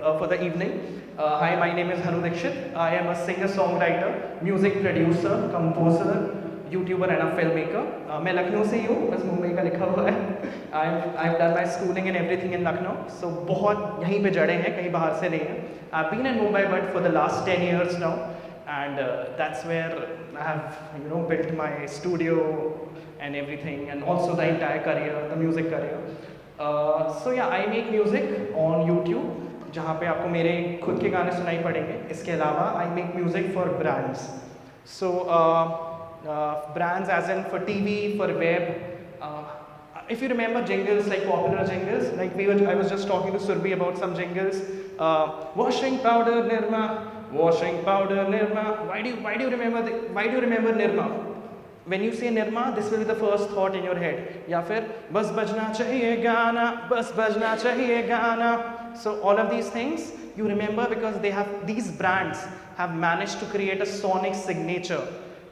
for the evening. Hi, my name is Hanu Dikshit. I am a singer-songwriter, music producer, composer, YouTuber and a filmmaker. मैं लखनऊ से ही हूँ, बस मुंबई का लिखा हुआ है. I've done my schooling and everything in Lucknow, so बहुत यहीं पे जड़े हैं, कहीं बाहर से नहीं हैं. I've been in Mumbai but for the last 10 years now, and that's where I have built my studio and everything, and also the entire career, the music career. So yeah, I make music on YouTube, जहाँ पे आपको मेरे खुद के गाने सुनाई पड़ेंगे. इसके अलावा I make music for brands. So brands as in for TV, for web. If you remember jingles, like popular jingles, like I was just talking to Surbhi about some jingles. Washing powder Nirma, washing powder Nirma. Why do you remember Nirma? When you say Nirma, this will be the first thought in your head. या फिर बस बजना चाहिए गाना, बस बजना चाहिए गाना. So all of these things you remember because these brands have managed to create a sonic signature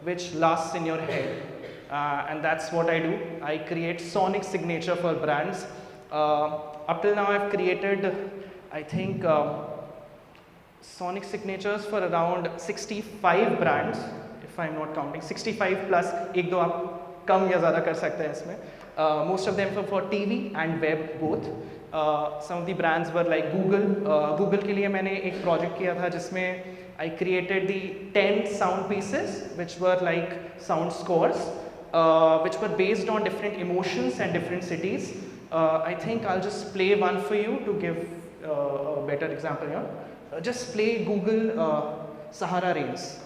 which lasts in your head. And that's what I do. I create sonic signature for brands. Up till now I've created, I think, sonic signatures for around 65 brands, if I'm not counting. 65 plus, एक दो आप कम या ज़्यादा कर सकते हैं इसमें. Most of them for TV and web both. Some of the brands were like Google. Google के लिए मैंने एक project किया था जिसमें I created the 10 sound pieces which were like sound scores, which were based on different emotions and different cities. I think I'll just play one for you to give a better example here. Just play Google Sahara Rains.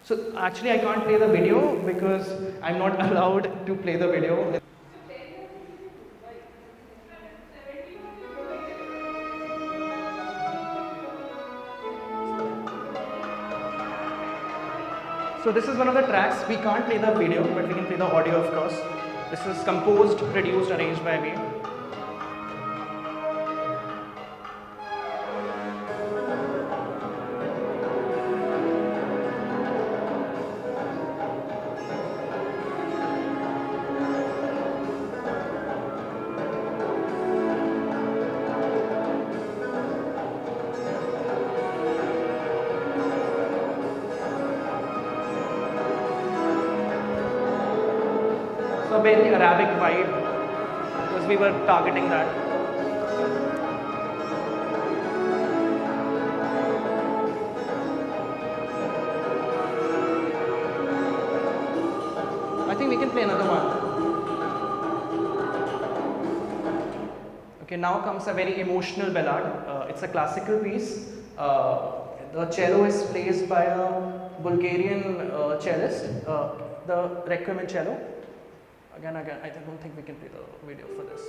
So actually I can't play the video because I'm not allowed to play the video. So this is one of the tracks. We can't play the video, but we can play the audio, of course. This is composed, produced, arranged by me. So very Arabic vibe, because we were targeting that. I think we can play another one. Okay, now comes a very emotional ballad. It's a classical piece. The cello is played by a Bulgarian cellist, the Requiem in cello. Again, I don't think we can play the video for this.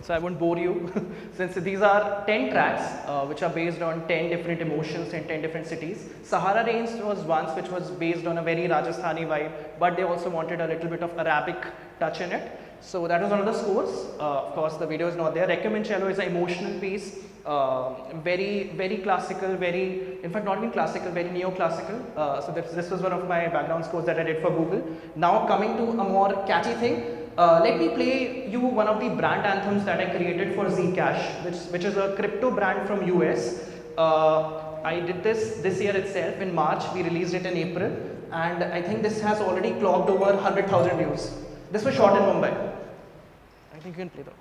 So I won't bore you since these are 10 tracks which are based on 10 different emotions in 10 different cities. Sahara Rains was once which was based on a very Rajasthani vibe, but they also wanted a little bit of Arabic touch in it. So that was one of the scores. Of course the video is not there. Requiem in cello is an emotional piece, very classical, in fact not even classical, very neoclassical. So this was one of my background scores that I did for Google. Now coming to a more catchy thing. Let me play you one of the brand anthems that I created for Zcash, which is a crypto brand from US. I did this year itself in March. We released it in April, and I think this has already clocked over 100,000 views. This was shot in Mumbai. I think you can play that.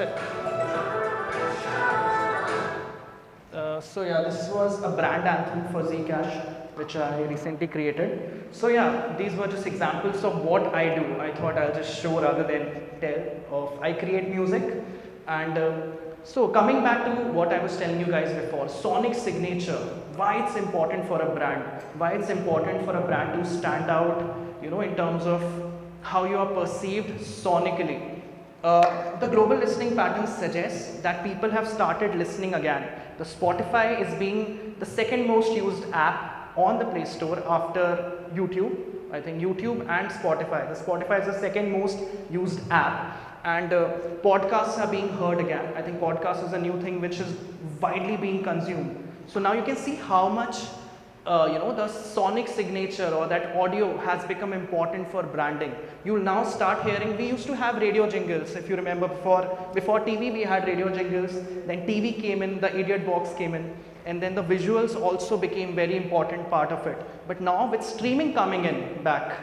it. So yeah, this was a brand anthem for Zcash, which I recently created. So yeah, these were just examples of what I do. I thought I'll just show rather than tell of I create music. And so coming back to what I was telling you guys before, sonic signature, why it's important for a brand, why it's important for a brand to stand out, in terms of how you are perceived sonically. The global listening pattern suggests that people have started listening again. The Spotify is being the second most used app on the Play Store after YouTube. I think YouTube and Spotify. The Spotify is the second most used app. And podcasts are being heard again. I think podcast is a new thing which is widely being consumed. So now you can see how much the sonic signature or that audio has become important for branding. You'll now start hearing, we used to have radio jingles, if you remember before TV we had radio jingles, then TV came in, the idiot box came in, and then the visuals also became very important part of it. But now with streaming coming in back,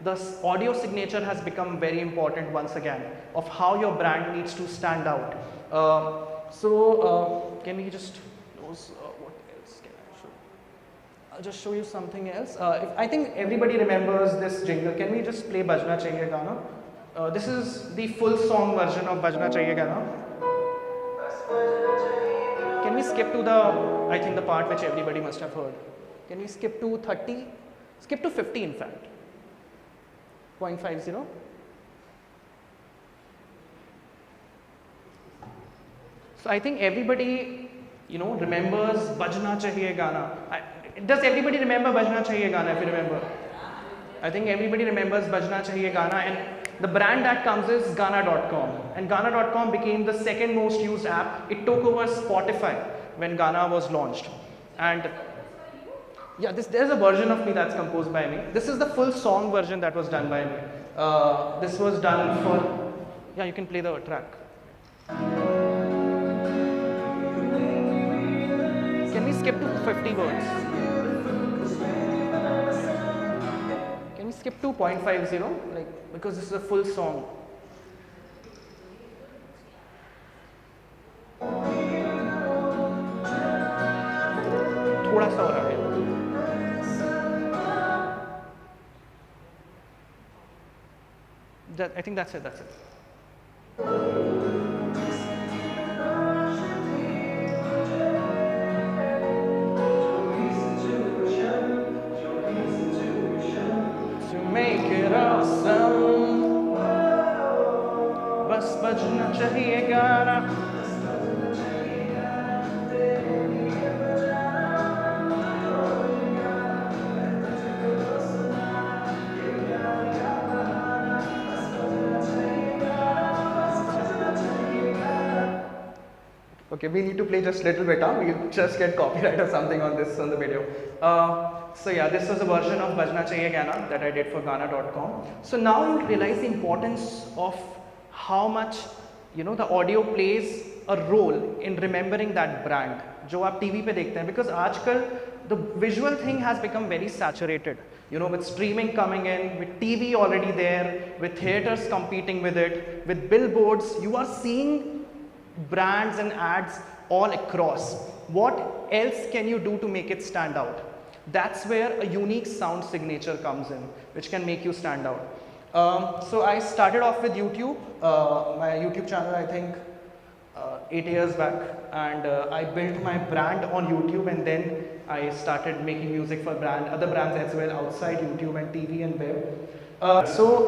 the audio signature has become very important once again of how your brand needs to stand out. Can we just what else can I show? I'll just show you something else. I think everybody remembers this jingle. Can we just play Bajna Chahiye Gana? This is the full song version of Bajna Chahiye Gana. Can we skip to the part which everybody must have heard? Can we skip to 30? Skip to 50 in fact. 0.50. So I think everybody, remembers Bajna Chahiye Gana. Does everybody remember Bajna Chahiye Gana, if you remember? I think everybody remembers Bajna Chahiye Gana, and the brand that comes is Gaana.com. And Gaana.com became the second most used app. It took over Spotify when Gaana was launched. And yeah, there's a version of me that's composed by me. This is the full song version that was done by me. This was done for, yeah, you can play the track. Can we skip to 50 words? Can we skip to 0.50? Because this is a full song. थोड़ा सा और आगे. I think that's it. Make it awesome, बस बजना चाहिए गाना. Okay, we need to play just a little bit, we'll just get copyright or something on the video. So yeah, this was a version of Bajna Chahiye Gana that I did for Gaana.com. So now you realize the importance of how much, the audio plays a role in remembering that brand, जो आप TV पे देखते हैं, because आजकल the visual thing has become very saturated. With streaming coming in, with TV already there, with theaters competing with it, with billboards, you are seeing brands and ads all across. What else can you do to make it stand out? That's where a unique sound signature comes in, which can make you stand out. So I started off with YouTube, my YouTube channel, I think 8 years back, and I built my brand on YouTube, and then I started making music for other brands as well outside YouTube and TV and web. So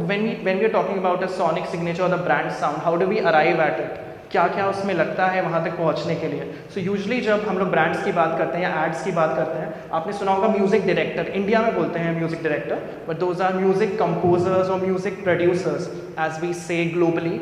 when we are talking about a sonic signature or the brand sound, how do we arrive at it? क्या क्या उसमें लगता है वहाँ तक पहुँचने के लिए? So usually जब हम लोग ब्रांड्स की बात करते हैं या एड्स की बात करते हैं, आपने सुना होगा म्यूजिक डायरेक्टर. इंडिया में बोलते हैं music director, but those are music composers और music producers as we say globally,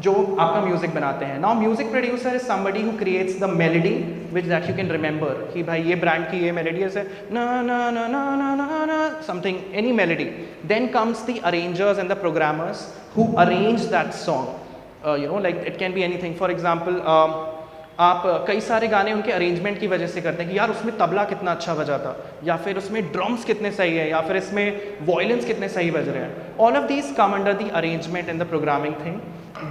जो आपका म्यूजिक बनाते हैं. Now music producer is somebody who creates the melody which that you can remember कि भाई ये ब्रांड की ये मेलोडी है ना ना ना ना ना ना ना something, any melody. Then comes the arrangers and the programmers who arrange that song. Like it can be anything. For example, आप कई सारे गाने उनके अरेंजमेंट की वजह से करते हैं कि यार उसमें तबला कितना अच्छा बजा था, या फिर उसमें ड्रम्स कितने सही है, या फिर इसमें वॉयलेंस कितने सही बज रहे हैं. All of these come under the arrangement and the programming thing.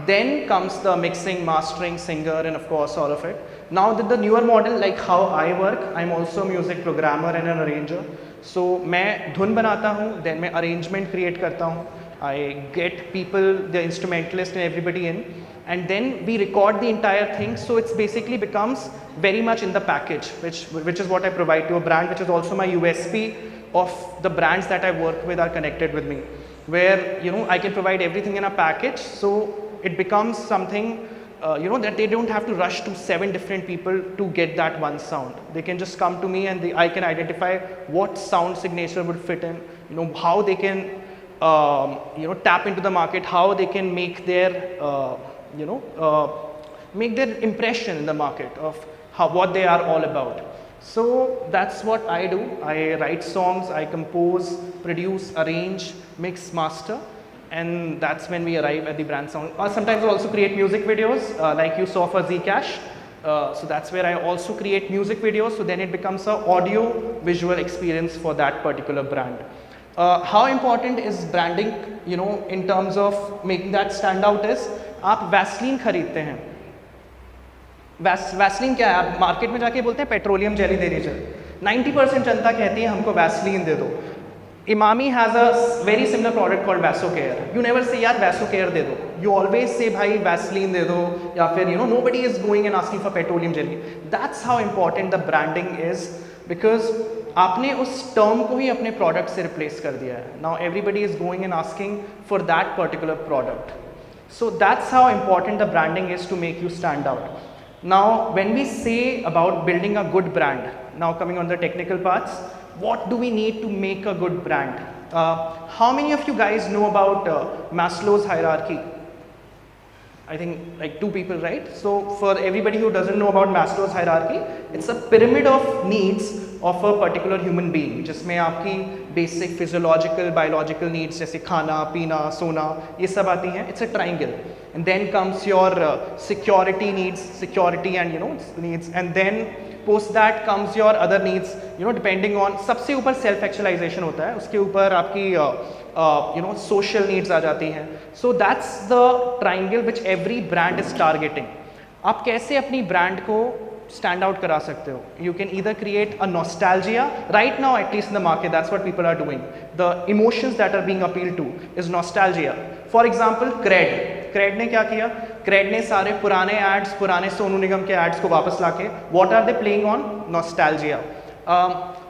Then comes the mixing, mastering, singer, and of course all of it. Now with the newer model, like how I work, I'm also a music programmer and an arranger. So मैं धुन बनाता हूँ, then मैं arrangement create करता हूँ. I get people, the instrumentalist and everybody in, and then we record the entire thing. So it's basically becomes very much in the package, which is what I provide to a brand, which is also my USP of the brands that I work with are connected with me, where I can provide everything in a package. So it becomes something that they don't have to rush to 7 different people to get that one sound. They can just come to me and I can identify what sound signature would fit in, how they can tap into the market, how they can make their make their impression in the market of what they are all about. So that's what I do. I write songs, I compose, produce, arrange, mix, master, and that's when we arrive at the brand sound. Sometimes I also create music videos, like you saw for Zcash. So that's where I also create music videos, so then it becomes an audio visual experience for that particular brand. How important is branding, in terms of making that stand out is, आप Vaseline खरीदते हैं. Vaseline क्या है? आप market में जाके बोलते हैं पेट्रोलियम जेली दे दीजिए. 90% जनता कहती है हमको वैसलीन दे दो. Imami has a very similar product called Vasocare. You never say यार Vasocare दे दो. You always say भाई Vaseline दे दो, या फिर nobody is going and asking for petroleum jelly. That's how important the branding is, because आपने उस term को ही अपने product से replace कर दिया है. Now everybody is going and asking for that particular product. So that's how important the branding is to make you stand out. Now when we say about building a good brand, now coming on the technical parts, what do we need to make a good brand? How many of you guys know about Maslow's hierarchy? I think like 2 people, right? So for everybody who doesn't know about Maslow's hierarchy, it's a pyramid of needs of a particular human being, जिसमें आपकी basic physiological, biological needs जैसे खाना, पीना, सोना, ये सब आती हैं. It's a triangle, and then comes your security needs, security and needs, and then post that comes your other needs, depending on, सबसे ऊपर self actualization होता है, उसके ऊपर आपकी social needs आ जाती हैं. So that's the triangle which every brand is targeting. आप कैसे अपनी brand को stand out करा सकते हो? You can either create a nostalgia. Right now, at least in the market, that's what people are doing. The emotions that are being appealed to is nostalgia. For example, Cred ने क्या किया? Cred ने सारे पुराने ads, पुराने सोनू निगम के ads को वापस लाके, what are they playing on? Nostalgia.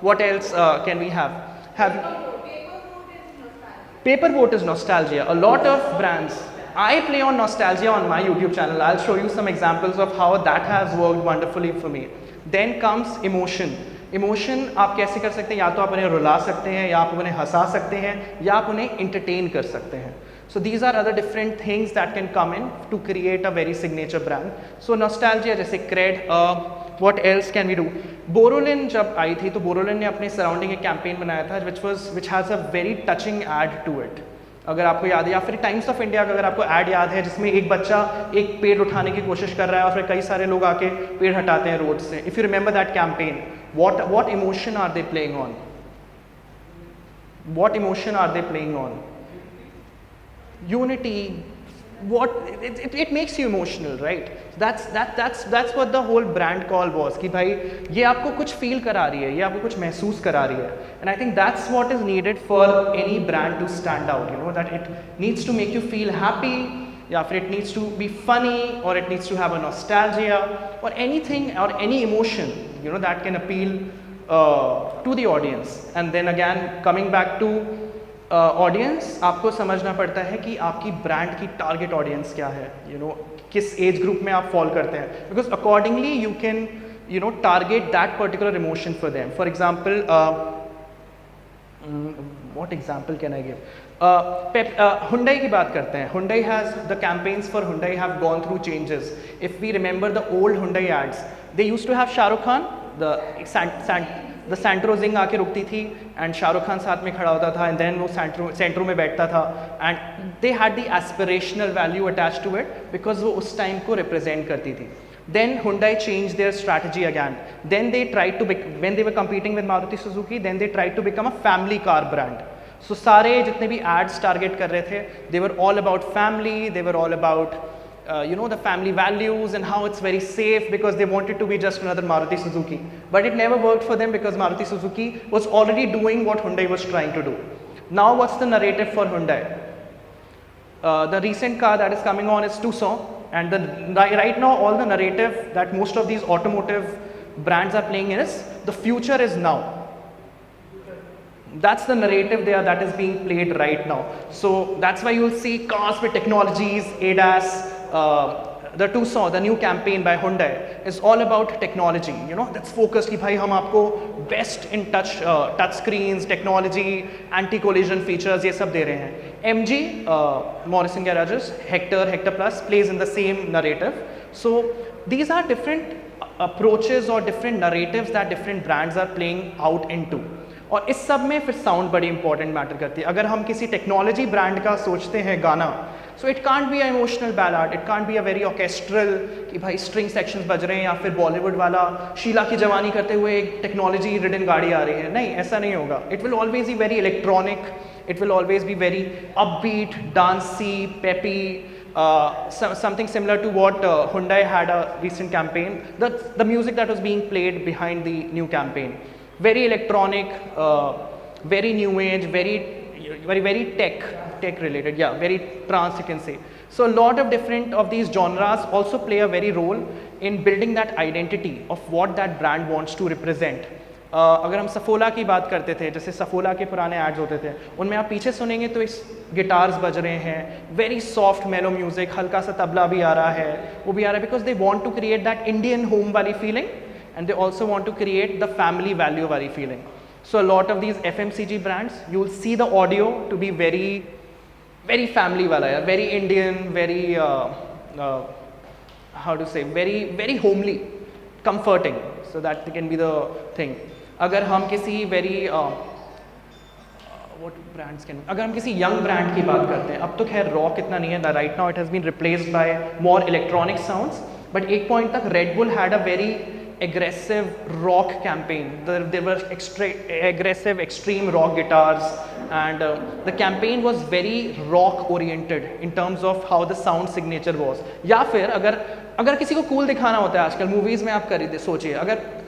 What else can we have? Paperboat is nostalgia. A lot of brands. I play on nostalgia on my YouTube channel. I'll show you some examples of how that has worked wonderfully for me. Then comes emotion. Emotion आप कैसे कर सकते हैं? या तो आप उन्हें रुला सकते हैं, या आप उन्हें हंसा सकते हैं, या आप उन्हें entertain कर सकते हैं. So these are other different things that can come in to create a very signature brand. So nostalgia जैसे Cred. What else can we do? Borolin जब आई थी तो Borolin ने अपने surrounding एक campaign बनाया था which has a very touching ad to it. अगर आपको याद है, या फिर टाइम्स ऑफ इंडिया का अगर आपको ऐड याद है जिसमें एक बच्चा एक पेड़ उठाने की कोशिश कर रहा है और फिर कई सारे लोग आके पेड़ हटाते हैं रोड से. If you remember that campaign, what emotion are they playing on? What emotion are they playing on? Unity. it makes you emotional, right? That's what the whole brand call was, कि भाई ये आपको कुछ feel करा रही है, ये आपको कुछ महसूस करा रही है. And I think that's what is needed for any brand to stand out, that it needs to make you feel happy, या फिर it needs to be funny, or it needs to have a nostalgia, or anything, or any emotion, that can appeal to the audience. And then again, coming back to audience, आपको समझना पड़ता है कि आपकी brand की target audience क्या है, किस एज ग्रुप में आप फॉल करते हैं, because accordingly you can target that particular emotion for them. For example, what example can I give? Hyundai की बात करते हैं. Hyundai has the campaigns for Hyundai have gone through changes. If we remember the old Hyundai ads, they used to have Shah Rukh Khan, the Santro Zing आके रुकती थी and Shahrukh Khan साथ में खड़ा होता था, एंड देन वो सेंट्रो में बैठता था, and they had the aspirational value attach to it because वो उस टाइम को रिप्रेजेंट करती थी. Then Hyundai changed their strategy again. Then they tried to, when they were competing with Maruti Suzuki, then they tried to become a family car brand. So सारे जितने भी ads target कर रहे थे, they were all about family, they were all about the family values and how it's very safe, because they wanted to be just another Maruti Suzuki. But it never worked for them because Maruti Suzuki was already doing what Hyundai was trying to do. Now what's the narrative for Hyundai? The recent car that is coming on is Tucson, and right now all the narrative that most of these automotive brands are playing in is the future is now. That's the narrative there that is being played right now. So that's why you'll see cars with technologies, ADAS, the Tucson, the new campaign by Hyundai is all about technology. That's focused कि भाई हम आपको best in touch screens, technology, anti-collision features ये सब दे रहे हैं. MG, Morrison Garages, Hector Plus plays in the same narrative. So these are different approaches or different narratives that different brands are playing out into. और इस सब में फिर sound बड़ी इंपॉर्टेंट मैटर करती है. अगर हम किसी टेक्नोलॉजी ब्रांड का सोचते हैं गाना, so it can't be a emotional ballad, it can't be a very orchestral कि भाई स्ट्रिंग सेक्शंस बज रहे हैं या फिर बॉलीवुड वाला शीला की जवानी करते हुए एक टेक्नोलॉजी रिडन गाड़ी आ रही है. नहीं, ऐसा नहीं होगा. It will always be very electronic, it will always be very upbeat, dancey, peppy, something similar to what Hyundai had a recent campaign. The music that was being played behind the new campaign, very electronic, very new age, very tech related, yeah, very trance you can say. So a lot of different of these genres also play a very role in building that identity of what that brand wants to represent. अगर हम सफोला की बात करते थे, जैसे सफोला के पुराने ads होते थे, उनमें आप पीछे सुनेंगे तो इस गिटार्स बज रहे हैं, वेरी सॉफ्ट मेलो म्यूजिक, हल्का सा तबला भी आ रहा है, वो भी आ रहा है, because they want to create that Indian home वाली feeling and they also want to create the family value वाली feeling. So a lot of these FMCG brands, you will see the audio to be very family वाला है, very Indian, very how to say, very homely, comforting, so that can be the thing. अगर हम किसी अगर हम किसी young brand की बात करते हैं, अब तो खैर रॉक इतना नहीं है, right now it has been replaced by more electronic sounds, but एक पॉइंट तक Red Bull had a very aggressive rock campaign. There were aggressive extreme rock guitars, and the campaign was very rock oriented in terms of how the sound signature was. या फिर अगर किसी को cool दिखाना होता है आजकल मूवीज़ में, आप सोचिए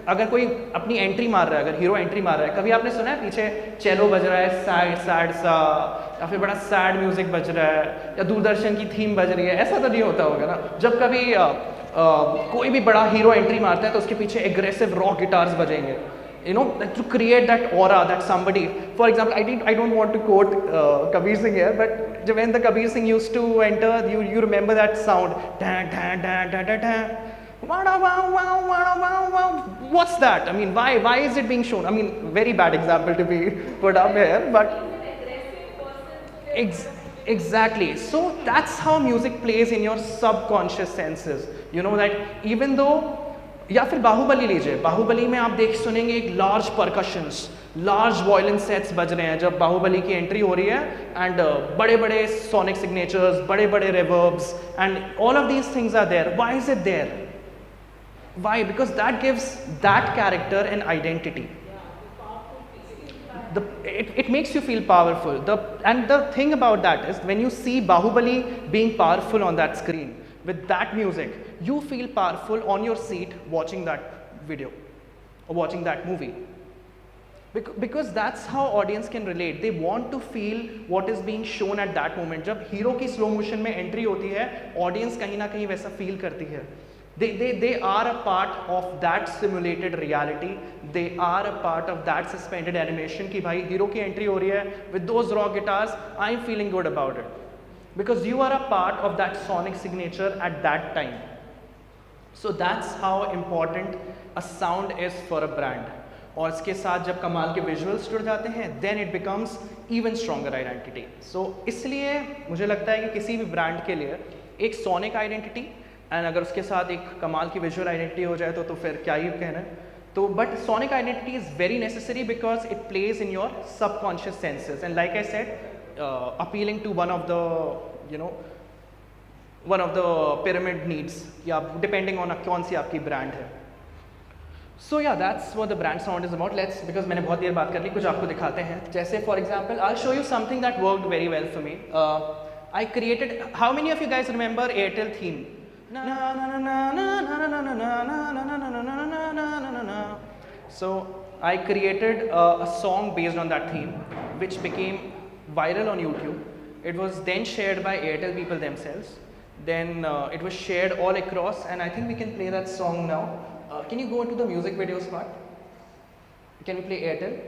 अगर कोई अपनी एंट्री मार रहा है, अगर हीरो एंट्री मार रहा है, कभी आपने सुना है पीछे चेलो बज रहा है सैड सा, या फिर बड़ा सैड म्यूजिक बज रहा है, या दूरदर्शन की थीम बज रही है? ऐसा तो नहीं होता होगा ना. जब कभी कोई भी बड़ा हीरो एंट्री मारता है तो उसके पीछे एग्रेसिव रॉक गिटार्स बजेंगे, to create that aura that somebody, for example, I don't want to quote Kabir Singh here, but when the Kabir Singh used to enter, you remember that sound, what's that? I mean, why is it being shown? I mean, very bad example to be put up here, but exactly. So that's how music plays in your subconscious senses. That even though, या फिर बाहुबली लीजिए, बाहुबली में आप सुनेंगे एक large percussions, large violence sets बज रहे हैं जब बाहुबली की एंट्री हो रही है, एंड बड़े बड़े सोनिक सिग्नेचर्स, बड़े बड़े reverbs, and all of these things are there. Why is it there? Why? Because that gives that character an identity. It makes you feel powerful. And the thing about that is, when you see Bahubali being powerful on that screen with that music, you feel powerful on your seat watching that video or watching that movie, because that's how audience can relate. They want to feel what is being shown at that moment. जब hero की slow motion में entry होती है, audience कहीं ना कहीं वैसा feel करती है. They are a part of that simulated reality. They are a part of that suspended animation कि भाई हीरो की एंट्री हो रही है with those raw guitars, I'm feeling good about it, because you are a part of that sonic signature at that time. So that's how important a sound is for a brand. और इसके साथ जब कमाल के visuals जुड़ जाते हैं, then it becomes even stronger identity. So इसलिए मुझे लगता है कि किसी भी ब्रांड के लिए एक sonic identity, एंड अगर उसके साथ एक कमाल की विजुअल आइडेंटिटी हो जाए तो फिर क्या ही कहना है. तो but sonic identity is very necessary because it plays in your subconscious senses, and like I said, appealing to one of the one of the pyramid needs कि आप depending on कौन सी आपकी brand है. So yeah, that's what the brand sound is about. Let's, because मैंने बहुत देर बात कर ली, कुछ आपको दिखाते हैं. जैसे for example, I'll show you something that worked very well for me. I created. How many of you guys remember Airtel theme? So I created a song based on that theme, which became viral on YouTube. It was then shared by Airtel people themselves. Then it was shared all across, and I think we can play that song now. Can you go to the music videos part? Can we play Airtel?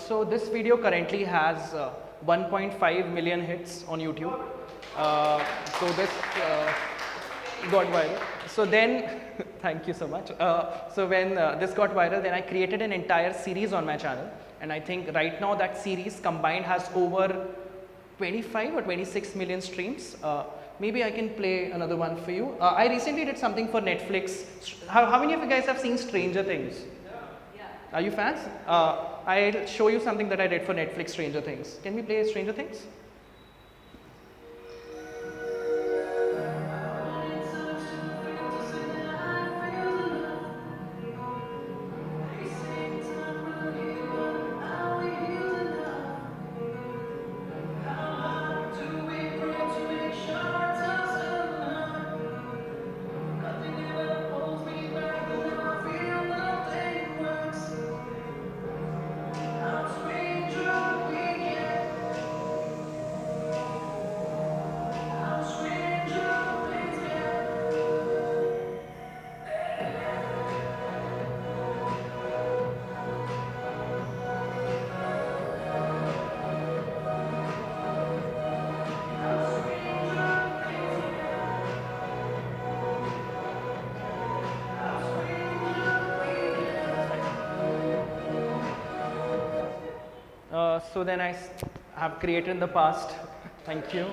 So this video currently has 1.5 million hits on YouTube. So this got viral. So then, thank you so much. So when this got viral, then I created an entire series on my channel. And I think right now that series combined has over 25 or 26 million streams. Maybe I can play another one for you. I recently did something for Netflix. How many of you guys have seen Stranger Things? Are you fans? I'll show you something that I did for Netflix, Stranger Things. Can we play Stranger Things? So then I have created in the past. Thank you.